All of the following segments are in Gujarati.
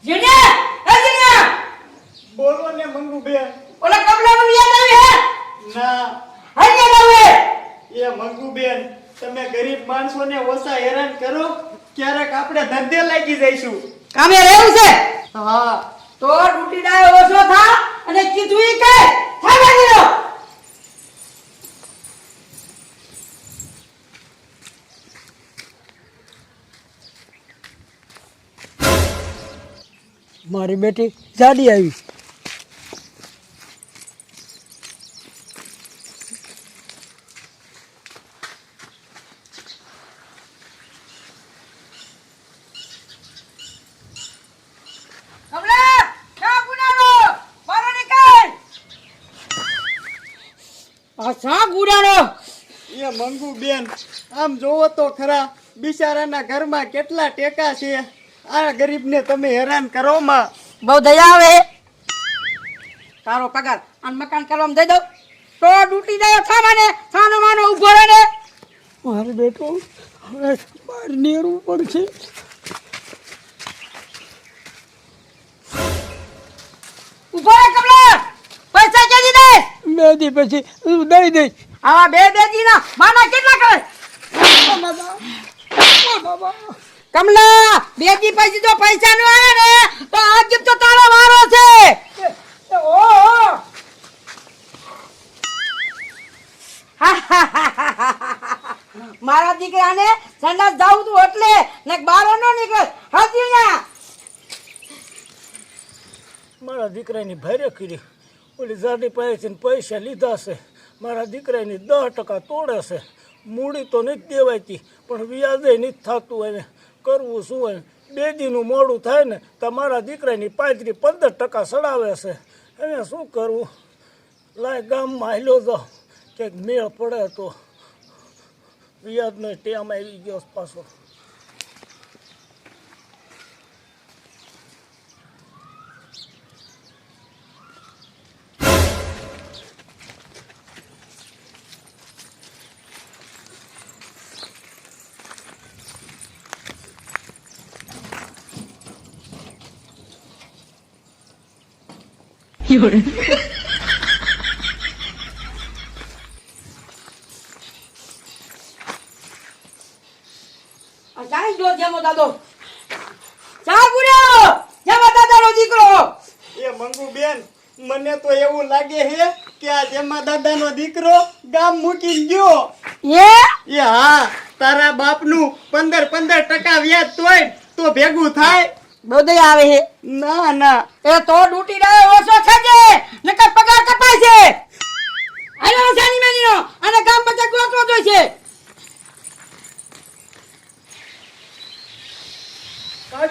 જીણ્યા એ જીણ્યા બોલો ને મંગુ બેન. ઓલા કમલાનું યાદ આવી હે ના હાય લાવે એ મંગુ બેન, તમે ગરીબ માણસોને ઓછા હેરાન કરો, ક્યારેક આપણે ધંધે લાગી જઈશું. કામે રહેવું છે હા તો ડૂટી ડાય ઓછો થા અને કીધું ઈ કે થાવા દીધો. મારી બેટી જાડી આવી. કમલા કા ગુનાનો બારો નીકળ. આ સા ગુનાનો એ મંગુ બેન, આમ જોવો તો ખરા, બિચારાના ઘરમાં કેટલા ટેકા છે. આ ગરીબને તમે હેરાન કરો માં. બહુ દયા આવે. તારો પગાર અને મકાન કરવામાં દઈ દઉં તો ડૂટી જાય થામાને થાનો માનો ઉભો રહે ને. મારો બેટો હવે બહાર નીકળવું પડશે. ઉભો રહે કમલા, પૈસા કેદી દે? 2 દી પછી હું દઈ દઈશ. આવા બે દી ના માના કેટલા કરે? કમલા 2 દી પછી જો પૈસા ન આવે ને તો આજ તો તારો વારો છે. ઓહો મારા દીકરાને સંડાસ જાવું તું એટલે ને બારો ન નીકળે. હાજી ના મારા દીકરાની ભારે કરી ઓલી જાડી પાસેથી પૈસા લીધા છે. મારા દીકરાની 10% તોડે છે. મૂડી તો નથી દેવાતી પણ વ્યાજે નથી થતું. એને કરવું શું હોય? 2 દીનું મોડું થાય ને તો મારા દીકરાની 15% સડાવે છે. એને શું કરવું? લાય ગામમાં હાલ્યો જાઉં, ક્યાંક મેળ પડે તો. વ્યાજનો ટેમ આવી ગયો પાછો. જાણી જો જેમો દાદો ચા ગુડ્યો જેમો દાદાનો દીકરો. એ મંગુ બેન, મને તો એવું લાગે છે કે આ જેમાં દાદાનો દીકરો ગામ મૂકીને ગયો. એ હા, તારા બાપનું 15% વ્યાજ તોય તો ભેગું થાય. બહુ દયા આવે છે. ના ના, એ તો ડૂટી ડાય ઓછો થજે નકર પગાર કપાય છે. આયો સાની મેનીનો અને ગામ બચા ગોતવો જોઈ છે.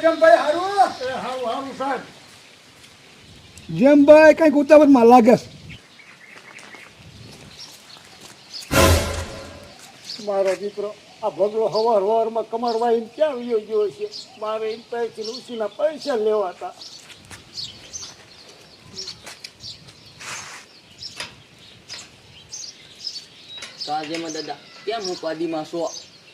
જેમભાઈ હારું હારું સાહેબ. જેમભાઈ કઈક ઉતાવળમાં લાગે. મારો દીકરો આ ભગલો હવારમાં કમરવા એમ ક્યાં વિયો ગયો છે? મારે એમ પૈકી ઉછીના પૈસા લેવાતા. કાજેમાં દાદા કેમ ઉપાધિમાં છો?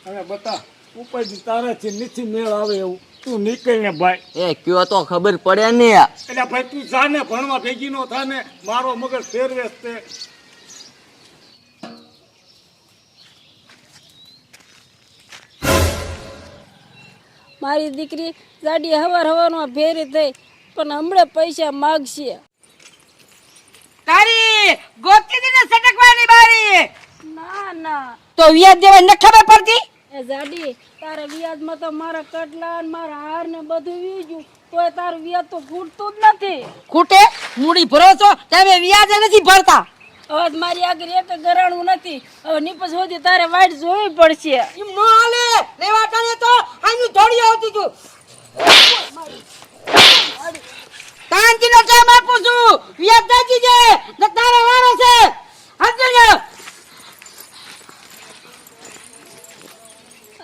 હવે બતા ઉપાય તારાથી નથી મેળ આવે એવું. તું નીકળ ને ભાઈ. એ કયો તો ખબર પડે ને. એટલે ભાઈ તું જાને ભણવા ભેગી નો થાય ને, મારો મગજ ફેરવે તે. મારી દીકરી જાડી હવારમાં ફેરી થઈ પણ હમણાં પૈસા માગશે. તારી ગોતી દીને સટકવાની બારી. ના ના તો વ્યાજ દેવા ન ખબર પડતી? એ જાડી તારા વ્યાજમાં તો મારા કટલા ને મારા હાર ને બધું વીજ્યું તોય તારું વ્યાજ તો ખૂટતું જ નથી. ખૂટે મૂડી ભરો છો તમે વ્યાજ નથી ભરતા. હવે મારી આગળ એક ગરાણું નથી. હવે નીપજ સુધી તારે વાઈટ જોવી પડશે. એમ નો હાલે. લેવા ટાણે તો આનું થોડી આવતી તું. કાંચીનો કેમ આપું છું? વ્યાજ દઈ દીજે ને તારો વારો છે. હાજર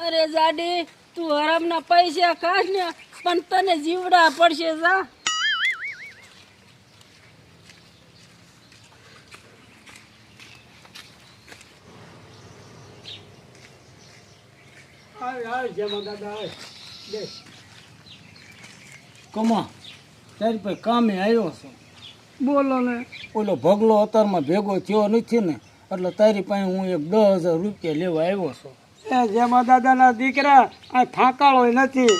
અરે જાડી તું હરામના પૈસા ખાસ ને પણ તને જીવડા પડશે. જા જેમાં દાદા આવે બે કમા તારી પાસે કામે આવ્યો છું. બોલો ને. ઓલો ભગલો અત્યારમાં ભેગો થયો નથી ને એટલે તારી પાસે હું એક 10,000 રૂપિયા લેવા આવ્યો છું. એ જેમાં દાદાના દીકરા આ થાકાળો નથી.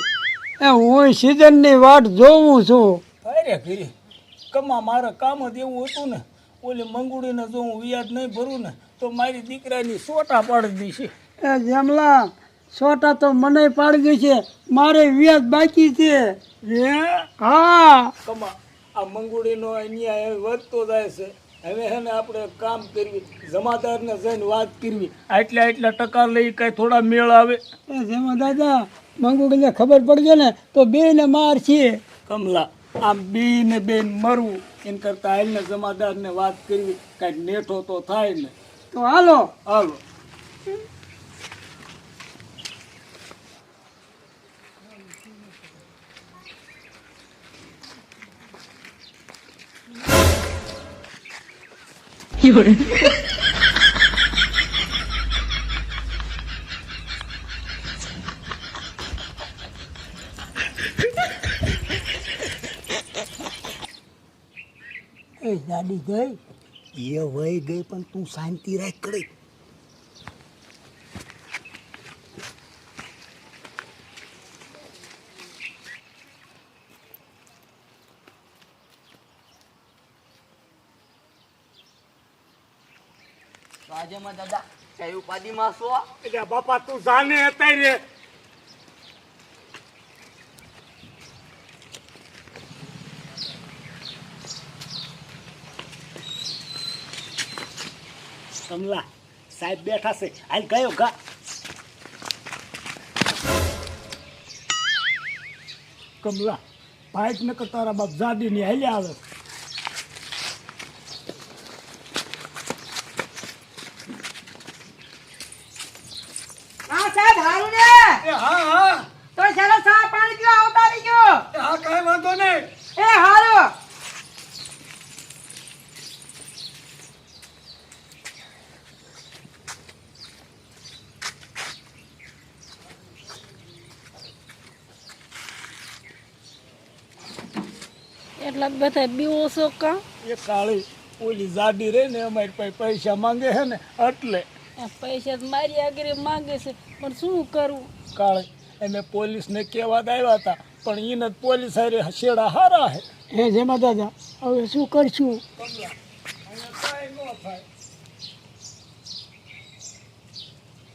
એ હું સિઝનની વાટ જોઉં છું. અરે ઘીરી કમા મારે કામ જ એવું હતું ને ઓલી મંગુડીને જો હું વ્યાજ નહીં ભરું ને તો મારી દીકરાની સોટા પાડી દીશે. એ જેમલા સોટા તો મને પાડી દે છે, મારે વ્યાજ બાકી છે. હે હા કમા આ મંગુડીનો અન્યાય હવે વધતો જાય છે. હવે હે ને આપણે કામ કરવી, જમાદારને જઈને વાત કરવી, આટલા ટકા લઈ કાંઈ થોડા મેળ આવે. એ જેમાં દાદા મંગુડીને ખબર પડશે ને તો બેને માર છે. કમલા આમ બેને બેન મરવું એમ કરતાં હાલને જમાદારને વાત કરવી, કાંઈક નેઠો તો થાય ને. તો હાલો. હાલો. એ દાદી ગઈ, એ વહી ગઈ પણ તું શાંતિ રાખ કરી. રાજેમાં દાદા કઈ ઉપાધિમાં છો? એટલે બાપા તું જાને અત્યારે કમલા સાહેબ બેઠા છે, હાલ ગયો ગા. કમલા ભાઈ ને કે તારા બાપ જાડી ની હાલે આવે. હા સાહેબ હારું ને. હા હા તો ચાલો ચા પાણી પીવા આવતા રહીજો. હા કઈ વાંધો નહીં. એ હારું. એટલા બધા બીવો છો કા? એ કાળી ઓલી જાડી રે ને અમારી પાસે પૈસા માંગે છે ને એટલે. આ પૈસા તો મારી આગળ માંગે છે પણ શું કરવું? કાળે અમે પોલીસને કહેવા આવ્યા હતા પણ એને પોલીસ હારે છેડા હારા હે. એ જેમાં દાદા હવે શું કરશું?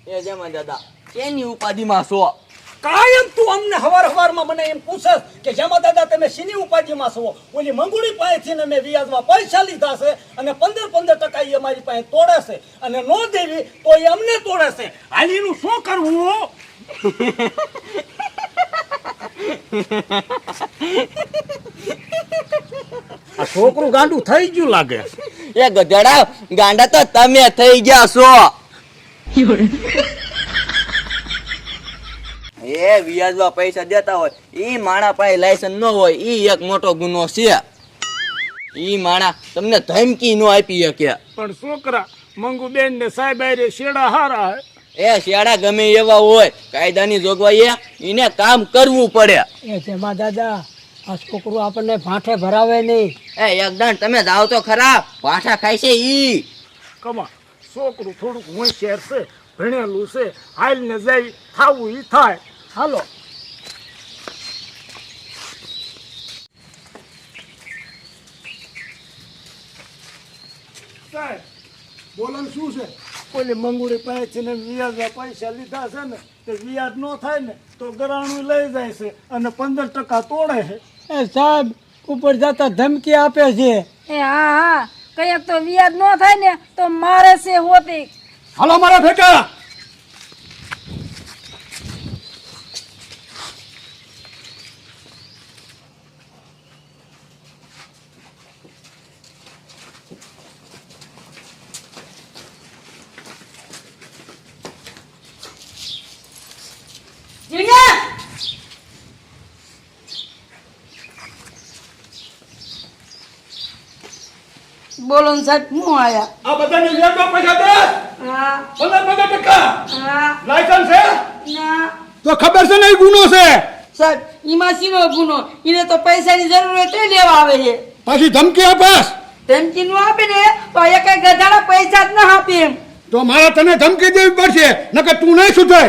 એ જેમાં દાદા કેની ઉપાધિમાં છો? કાયમ તું અમને હવારમાં મને એમ પૂછે કે જેમાં દાદા તમે શીની ઉપાધિમાં છો? ઓલી મંગુડી પાસેથી ને મેં વ્યાજમાં પૈસા લીધા છે અને 15% એ અમારી પાસે તોડે છે અને નો દેવી તો એ અમને તોડે છે. હાલીનું શું કરવું? આ છોકરું ગાંડું થઈ ગયું લાગે. એ ગધેડા ગાંડા તો તમે થઈ ગયા છો. એ વ્યાજમાં પૈસા દેતા હોય ઈ માણા પાસે લાયસન્સ ન હોય ઈ એક મોટો ગુનો છે. ઈ માણા તમને ધમકી ન આપી શકે. પણ છોકરા મંગુબેન ને સાહેબ આરે શેડા હારા હે. એ શિયાળા ગમે એવા હોય કાયદાની જોગવાઈ એને કામ કરવું પડે. એ જેમાં દાદા આ છોકરું આપણને ભાંઠે ભરાવે નહીં. એ એકદમ તમે જાઓ તો ખરા પાછા ખાય છે ઈ. કમા છોકરું થોડુંક હોશિયાર છે, ભણેલું છે, હાલ ને જાય થાવું ઈ થાય. હાલો. સાહેબ બોલો શું છે? ઓલી મંગુડી પાસે ને વ્યાજના પૈસા લીધા છે ને તે વ્યાજ ન થાય ને તો ગરાણું લઈ જાય છે અને 15% તોડે છે. એ સાહેબ ઉપર જતા ધમકી આપે છે. એ હા હા કઈક તો વ્યાજ ન થાય ને તો મારે છે હોતી. હાલો મારા ભેટા. બોલો ને સાહેબ હું આયા. આ બધાને વ્યાજમાં પૈસા દે. હા 15% હા લાયસન્સ છે ના તો ખબર છે ને એ ગુનો છે. સાહેબ ઈમાં શીનો ગુનો? એને તો પૈસાની જરૂર હોય તો લેવા આવે છે. પાછી ધમકી આપસ ધમકી નું આપે ને તો એક ગધાડા પૈસા જ ના આપે એમ. તો મારે તને ધમકી દેવી પડશે નકર તું નહીં સુધર.